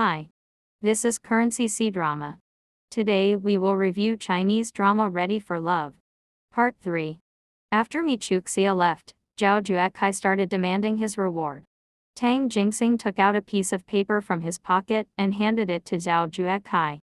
Hi. This is Currency C-Drama. Today we will review Chinese drama Ready for Love. Part 3. After Meng Chuxia left, Zhao Juekai started demanding his reward. Tang Jingxing took out a piece of paper from his pocket and handed it to Zhao Juekai.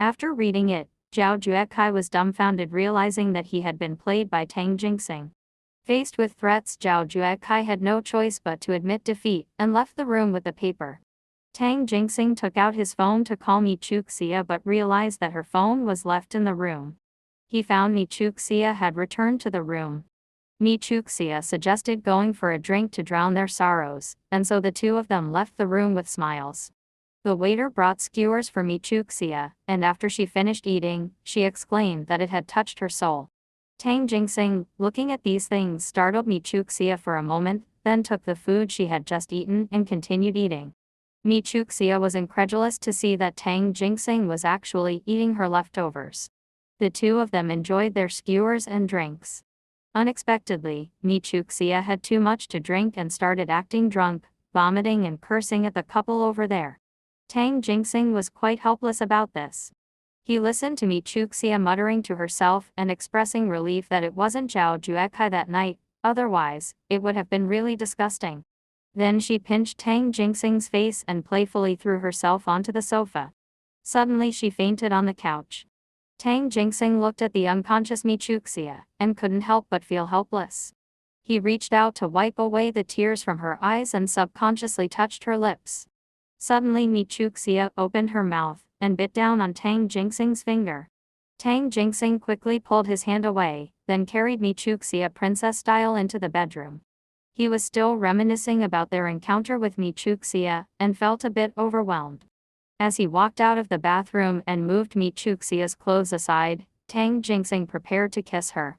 After reading it, Zhao Juekai was dumbfounded, realizing that he had been played by Tang Jingxing. Faced with threats, Zhao Juekai had no choice but to admit defeat and left the room with the paper. Tang Jingxing took out his phone to call Meng Chuxia but realized that her phone was left in the room. He found Meng Chuxia had returned to the room. Meng Chuxia suggested going for a drink to drown their sorrows, and so the two of them left the room with smiles. The waiter brought skewers for Meng Chuxia, and after she finished eating, she exclaimed that it had touched her soul. Tang Jingxing, looking at these things, startled Meng Chuxia for a moment, then took the food she had just eaten and continued eating. Meng Chuxia was incredulous to see that Tang Jingxing was actually eating her leftovers. The two of them enjoyed their skewers and drinks. Unexpectedly, Meng Chuxia had too much to drink and started acting drunk, vomiting and cursing at the couple over there. Tang Jingxing was quite helpless about this. He listened to Meng Chuxia muttering to herself and expressing relief that it wasn't Zhao Juekai that night, otherwise, it would have been really disgusting. Then she pinched Tang Jingxing's face and playfully threw herself onto the sofa. Suddenly she fainted on the couch. Tang Jingxing looked at the unconscious Meng Chuxia and couldn't help but feel helpless. He reached out to wipe away the tears from her eyes and subconsciously touched her lips. Suddenly Meng Chuxia opened her mouth and bit down on Tang Jingxing's finger. Tang Jingxing quickly pulled his hand away, then carried Meng Chuxia princess style into the bedroom. He was still reminiscing about their encounter with Meng Chuxia and felt a bit overwhelmed. As he walked out of the bathroom and moved Meng Chuxia's clothes aside, Tang Jingxing prepared to kiss her.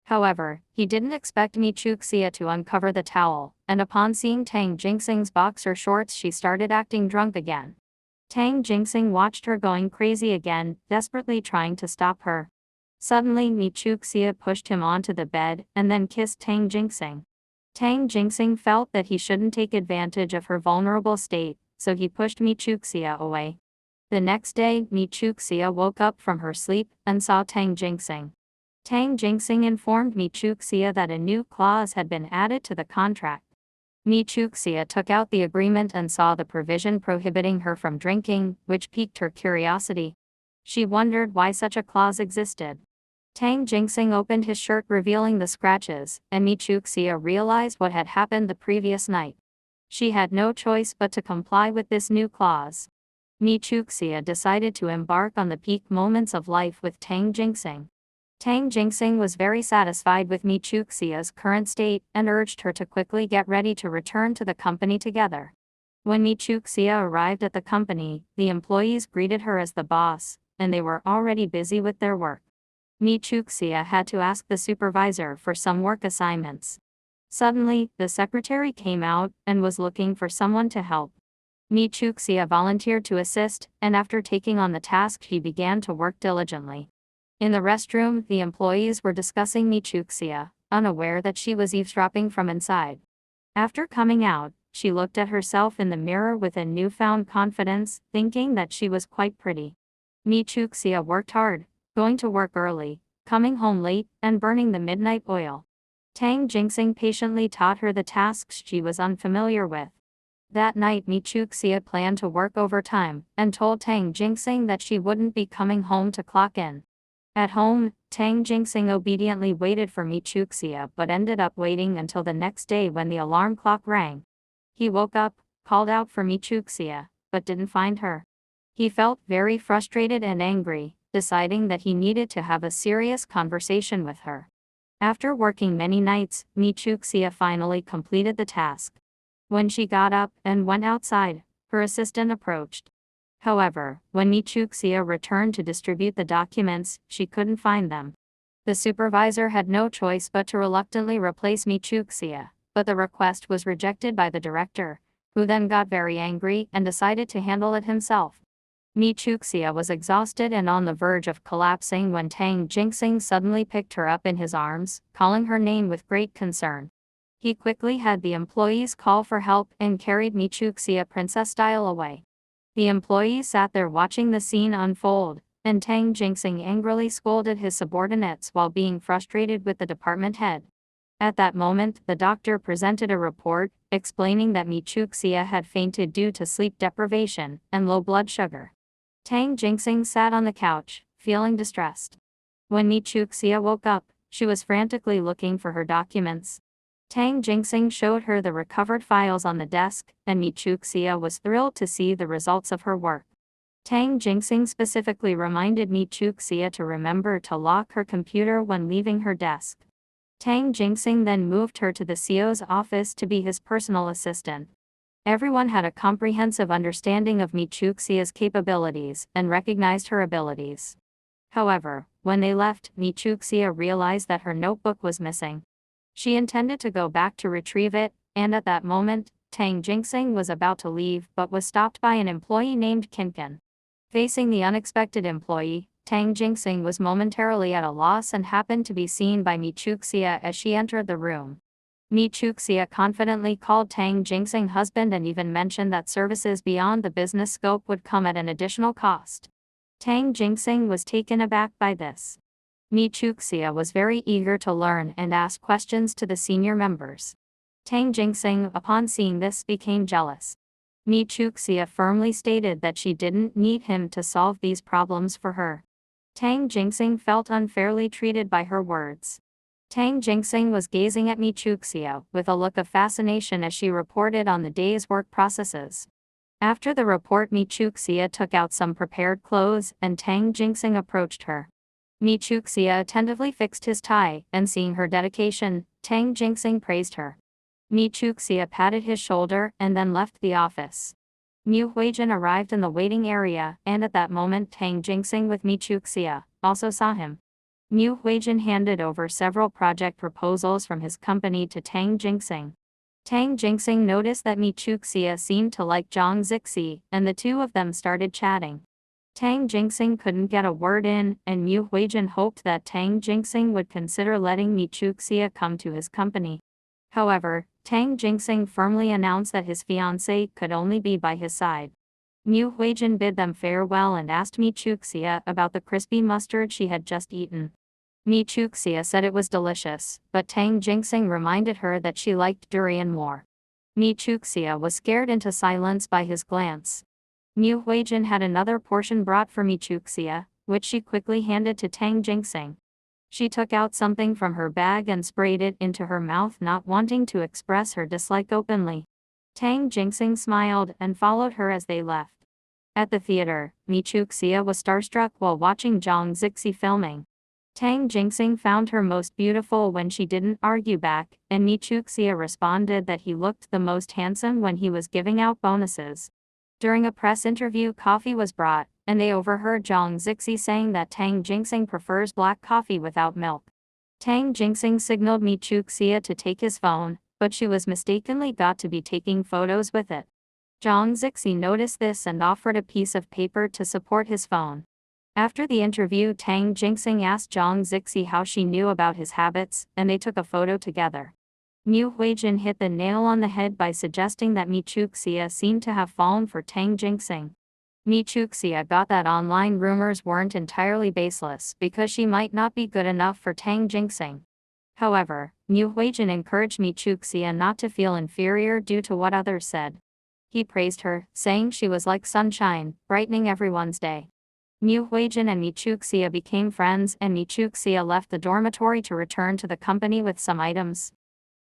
However, he didn't expect Meng Chuxia to uncover the towel, and upon seeing Tang Jingxing's boxer shorts, she started acting drunk again. Tang Jingxing watched her going crazy again, desperately trying to stop her. Suddenly Meng Chuxia pushed him onto the bed and then kissed Tang Jingxing. Tang Jingxing felt that he shouldn't take advantage of her vulnerable state, so he pushed Meng Chuxia away. The next day, Meng Chuxia woke up from her sleep and saw Tang Jingxing. Tang Jingxing informed Meng Chuxia that a new clause had been added to the contract. Meng Chuxia took out the agreement and saw the provision prohibiting her from drinking, which piqued her curiosity. She wondered why such a clause existed. Tang Jingxing opened his shirt, revealing the scratches, and Meng Chuxia realized what had happened the previous night. She had no choice but to comply with this new clause. Meng Chuxia decided to embark on the peak moments of life with Tang Jingxing. Tang Jingxing was very satisfied with Meng Chuxia's current state and urged her to quickly get ready to return to the company together. When Meng Chuxia arrived at the company, the employees greeted her as the boss, and they were already busy with their work. Meng Chuxia had to ask the supervisor for some work assignments. Suddenly, the secretary came out and was looking for someone to help. Meng Chuxia volunteered to assist, and after taking on the task, she began to work diligently. In the restroom, the employees were discussing Meng Chuxia, unaware that she was eavesdropping from inside. After coming out, she looked at herself in the mirror with a newfound confidence, thinking that she was quite pretty. Meng Chuxia worked hard, going to work early, coming home late, and burning the midnight oil. Tang Jingxing patiently taught her the tasks she was unfamiliar with. That night Meng Chuxia planned to work overtime, and told Tang Jingxing that she wouldn't be coming home to clock in. At home, Tang Jingxing obediently waited for Meng Chuxia but ended up waiting until the next day when the alarm clock rang. He woke up, called out for Meng Chuxia, but didn't find her. He felt very frustrated and angry, deciding that he needed to have a serious conversation with her. After working many nights, Meng Chuxia finally completed the task. When she got up and went outside, her assistant approached. However, when Meng Chuxia returned to distribute the documents, she couldn't find them. The supervisor had no choice but to reluctantly replace Meng Chuxia, but the request was rejected by the director, who then got very angry and decided to handle it himself. Meng Chuxia was exhausted and on the verge of collapsing when Tang Jingxing suddenly picked her up in his arms, calling her name with great concern. He quickly had the employees call for help and carried Meng Chuxia princess style away. The employee sat there watching the scene unfold, and Tang Jingxing angrily scolded his subordinates while being frustrated with the department head. At that moment, the doctor presented a report, explaining that Meng Chuxia had fainted due to sleep deprivation and low blood sugar. Tang Jingxing sat on the couch, feeling distressed. When Meng Chuxia woke up, she was frantically looking for her documents. Tang Jingxing showed her the recovered files on the desk, and Meng Chuxia was thrilled to see the results of her work. Tang Jingxing specifically reminded Meng Chuxia to remember to lock her computer when leaving her desk. Tang Jingxing then moved her to the CEO's office to be his personal assistant. Everyone had a comprehensive understanding of Meng Chuxia's capabilities and recognized her abilities. However, when they left, Meng Chuxia realized that her notebook was missing. She intended to go back to retrieve it, and at that moment, Tang Jingxing was about to leave but was stopped by an employee named Kinkin. Facing the unexpected employee, Tang Jingxing was momentarily at a loss and happened to be seen by Meng Chuxia as she entered the room. Meng Chuxia confidently called Tang Jingxing husband and even mentioned that services beyond the business scope would come at an additional cost. Tang Jingxing was taken aback by this. Meng Chuxia was very eager to learn and asked questions to the senior members. Tang Jingxing, upon seeing this, became jealous. Meng Chuxia firmly stated that she didn't need him to solve these problems for her. Tang Jingxing felt unfairly treated by her words. Tang Jingxing was gazing at Meng Chuxia with a look of fascination as she reported on the day's work processes. After the report, Meng Chuxia took out some prepared clothes and Tang Jingxing approached her. Meng Chuxia attentively fixed his tie, and seeing her dedication, Tang Jingxing praised her. Meng Chuxia patted his shoulder and then left the office. Mu Huijin arrived in the waiting area, and at that moment Tang Jingxing with Meng Chuxia also saw him. Mu Huijin handed over several project proposals from his company to Tang Jingxing. Tang Jingxing noticed that Meng Chuxia seemed to like Zhang Zixi, and the two of them started chatting. Tang Jingxing couldn't get a word in, and Mu Huijin hoped that Tang Jingxing would consider letting Meng Chuxia come to his company. However, Tang Jingxing firmly announced that his fiancée could only be by his side. Mu Huijin bid them farewell and asked Meng Chuxia about the crispy mustard she had just eaten. Meng Chuxia said it was delicious, but Tang Jingxing reminded her that she liked durian more. Meng Chuxia was scared into silence by his glance. Mu Huijin had another portion brought for Meng Chuxia, which she quickly handed to Tang Jingxing. She took out something from her bag and sprayed it into her mouth, not wanting to express her dislike openly. Tang Jingxing smiled and followed her as they left. At the theater, Meng Chuxia was starstruck while watching Zhang Zixi filming. Tang Jingxing found her most beautiful when she didn't argue back, and Meng Chuxia responded that he looked the most handsome when he was giving out bonuses. During a press interview, coffee was brought, and they overheard Zhang Zixi saying that Tang Jingxing prefers black coffee without milk. Tang Jingxing signaled Meng Chuxia to take his phone, but she was mistakenly got to be taking photos with it. Zhang Zixi noticed this and offered a piece of paper to support his phone. After the interview, Tang Jingxing asked Zhang Zixi how she knew about his habits, and they took a photo together. Mu Huijin hit the nail on the head by suggesting that Meng Chuxia seemed to have fallen for Tang Jingxing. Meng Chuxia got that online rumors weren't entirely baseless because she might not be good enough for Tang Jingxing. However, Mu Huijin encouraged Meng Chuxia not to feel inferior due to what others said. He praised her, saying she was like sunshine, brightening everyone's day. Mu Huijin and Meng Chuxia became friends, and Meng Chuxia left the dormitory to return to the company with some items.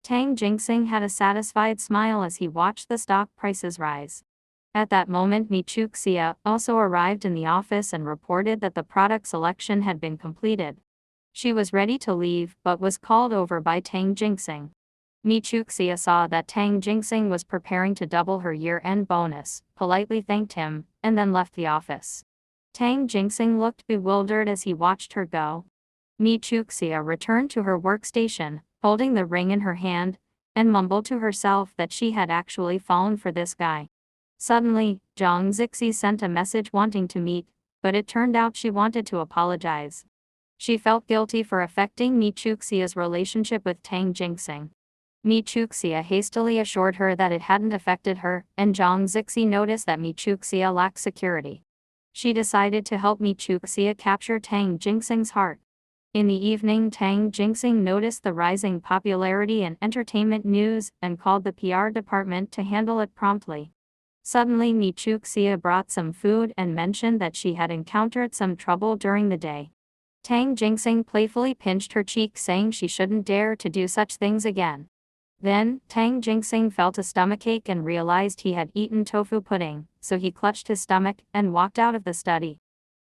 Tang Jingxing had a satisfied smile as he watched the stock prices rise. At that moment, Meng Chuxia also arrived in the office and reported that the product selection had been completed. She was ready to leave, but was called over by Tang Jingxing. Meng Chuxia saw that Tang Jingxing was preparing to double her year-end bonus, politely thanked him, and then left the office. Tang Jingxing looked bewildered as he watched her go. Meng Chuxia returned to her workstation, holding the ring in her hand, and mumbled to herself that she had actually fallen for this guy. Suddenly, Zhang Zixi sent a message wanting to meet, but it turned out she wanted to apologize. She felt guilty for affecting Meng Chuxia's relationship with Tang Jingxing. Meng Chuxia hastily assured her that it hadn't affected her, and Tang Jingxing noticed that Meng Chuxia lacked security. She decided to help Meng Chuxia capture Tang Jingxing's heart. In the evening, Tang Jingxing noticed the rising popularity in entertainment news and called the PR department to handle it promptly. Suddenly, Meng Chuxia brought some food and mentioned that she had encountered some trouble during the day. Tang Jingxing playfully pinched her cheek, saying she shouldn't dare to do such things again. Then, Tang Jingxing felt a stomachache and realized he had eaten tofu pudding, so he clutched his stomach and walked out of the study.